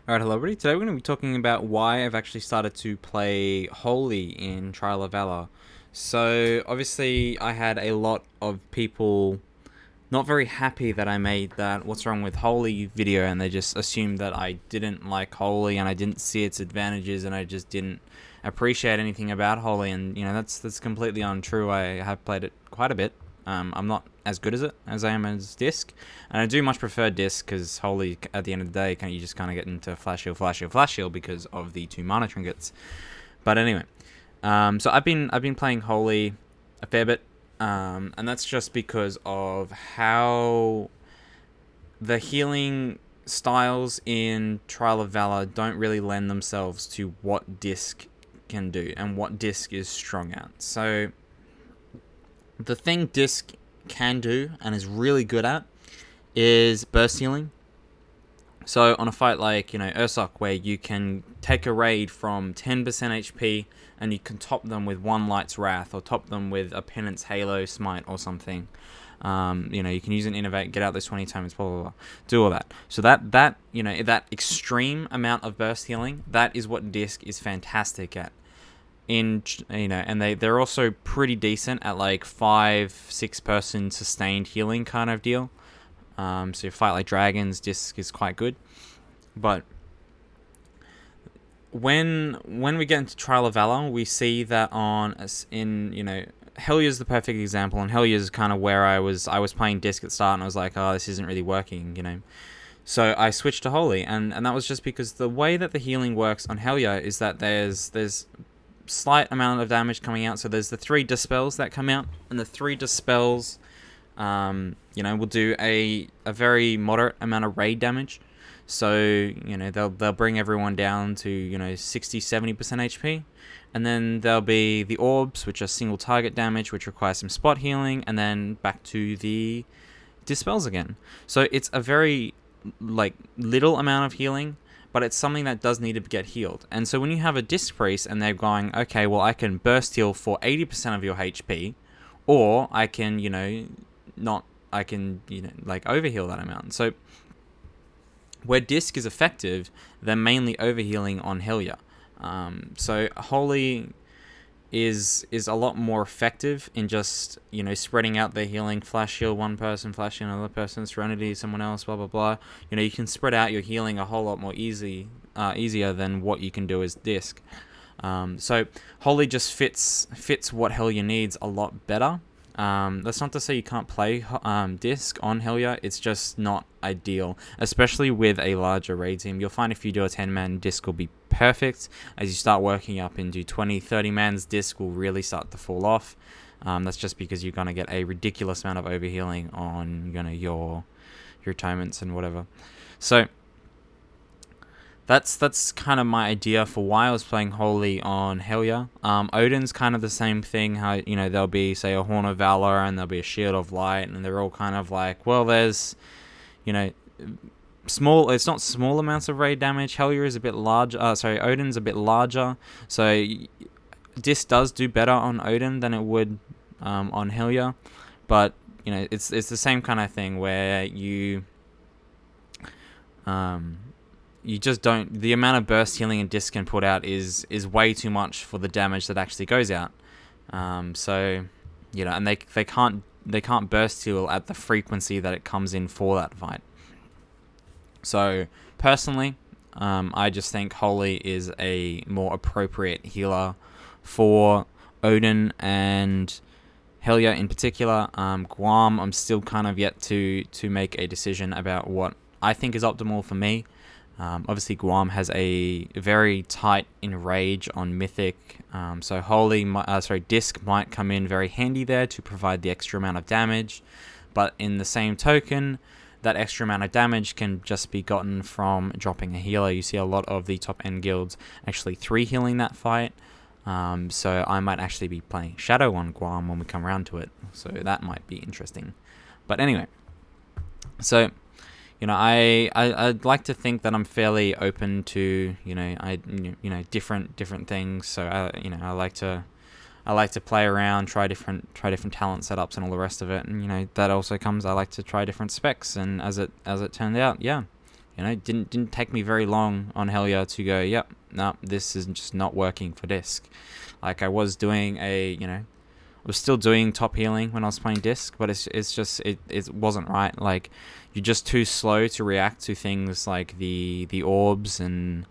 Alright, hello everybody. Today we're going to be talking about why I've actually started to play Holy in Trial of Valor. So, obviously, I had a lot of people not very happy that I made that What's Wrong with Holy video, and they just assumed that I didn't like Holy and I didn't see its advantages and I just didn't appreciate anything about Holy, and that's completely untrue. I have played it quite a bit. I'm not as good as it as I am as Disc, and I do much prefer Disc because Holy, at the end of the day, you just kind of get into Flash Heal, Flash Heal, Flash Heal because of the 2 mana trinkets. But anyway, so I've been playing Holy a fair bit, and that's just because of how the healing styles in Trial of Valor don't really lend themselves to what Disc can do and what Disc is strong at. So the thing Disc can do and is really good at is burst healing. So on a fight like, Ursoc, where you can take a raid from 10% HP and you can top them with one Light's Wrath or top them with a Penance Halo Smite or something. You can use an Innovate, get out those 20 times, blah, blah, blah. Do all that. So that extreme amount of burst healing, that is what Disc is fantastic at. And they're also pretty decent at like 5-6 person sustained healing kind of deal. So you fight like dragons, Disc is quite good. But when we get into Trial of Valor, we see that Hellyer's the perfect example, and Hellyer's kind of where I was playing Disc at the start, and I was like, oh, this isn't really working, So I switched to Holy, and that was just because the way that the healing works on Hellyer is that there's slight amount of damage coming out. So there's the 3 dispels that come out, and the 3 dispels will do a very moderate amount of raid damage. So they'll bring everyone down to 60-70% HP, and then there'll be the orbs, which are single target damage, which require some spot healing, and then back to the dispels again. So it's a very little amount of healing, but it's something that does need to get healed. And so when you have a Disc Priest and they're going, okay, well, I can burst heal for 80% of your HP, or I can, overheal that amount. So where Disc is effective, they're mainly overhealing on Hellyer. So Holy is a lot more effective in just, spreading out the healing, flash heal one person, flash heal another person, Serenity someone else, blah, blah, blah. You can spread out your healing a whole lot more easier than what you can do as Disc. So Holy just fits what Hellyer needs a lot better. That's not to say you can't play Disc on Hellyer, it's just not ideal, especially with a larger raid team. You'll find if you do a 10-man, Disc will be perfect. As you start working up into 20-30 mans, Disc will really start to fall off. That's just because you're going to get a ridiculous amount of overhealing on your atonements and whatever. So that's kind of my idea for why I was playing Holy on Hellyer. Odin's kind of the same thing. How there'll be, say, a Horn of Valor and there'll be a Shield of Light, and they're all kind of like, well, there's small. It's not small amounts of raid damage. Hellyer is a bit larger. Odin's a bit larger. So Disc does do better on Odin than it would on Hellyer, but it's the same kind of thing where you just don't. The amount of burst healing a Disc can put out is way too much for the damage that actually goes out. And they can't burst heal at the frequency that it comes in for that fight. So personally, I just think Holy is a more appropriate healer for Odin and Hellyer in particular. Guam, I'm still kind of yet to make a decision about what I think is optimal for me. Obviously, Guam has a very tight enrage on Mythic, so Disc might come in very handy there to provide the extra amount of damage, but in the same token, that extra amount of damage can just be gotten from dropping a healer. You see a lot of the top end guilds actually 3 healing that fight, so I might actually be playing Shadow on Guam when we come around to it, so that might be interesting. But anyway, so I'd like to think that I'm fairly open to different things. So I like to play around, try different talent setups and all the rest of it. And that also comes. I like to try different specs. And as it turned out, yeah, You know, didn't take me very long on Hellyer to go, yep, no, this is just not working for disc. Like, I was doing I was still doing top healing when I was playing disc, but it's just it wasn't right. Like, you're just too slow to react to things like the orbs and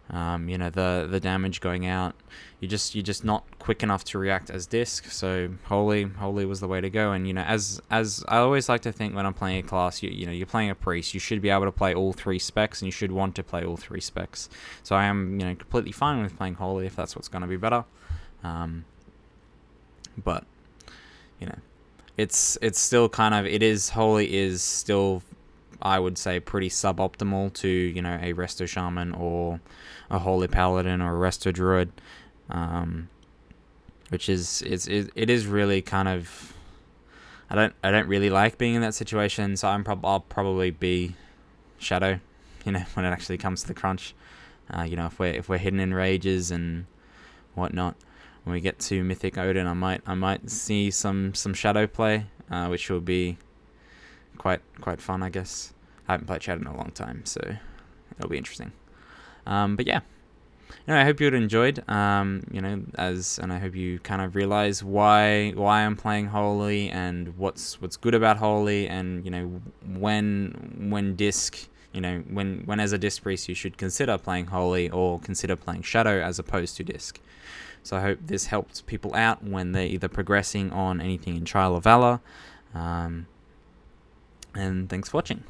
the damage going out. You're just not quick enough to react as disc. So holy was the way to go. And as I always like to think when I'm playing a class, you're playing a priest, you should be able to play all 3 specs, and you should want to play all 3 specs. So I am completely fine with playing holy if that's what's going to be better. But it's still kind of, holy is still, I would say, pretty suboptimal to a resto shaman or a holy paladin or a resto druid, which is it is really kind of, I don't really like being in that situation. So I'll probably be shadow when it actually comes to the crunch. If we're hidden in rages and whatnot, when we get to Mythic Odin, I might see some shadow play, which will be quite fun, I guess. I haven't played Shadow in a long time, so it'll be interesting. But yeah, I hope you would enjoyed. And I hope you kind of realize why I'm playing Holy and what's good about Holy, and when disc. When as a disc priest you should consider playing Holy or consider playing Shadow as opposed to disc. So I hope this helped people out when they're either progressing on anything in Trial of Valor. And thanks for watching.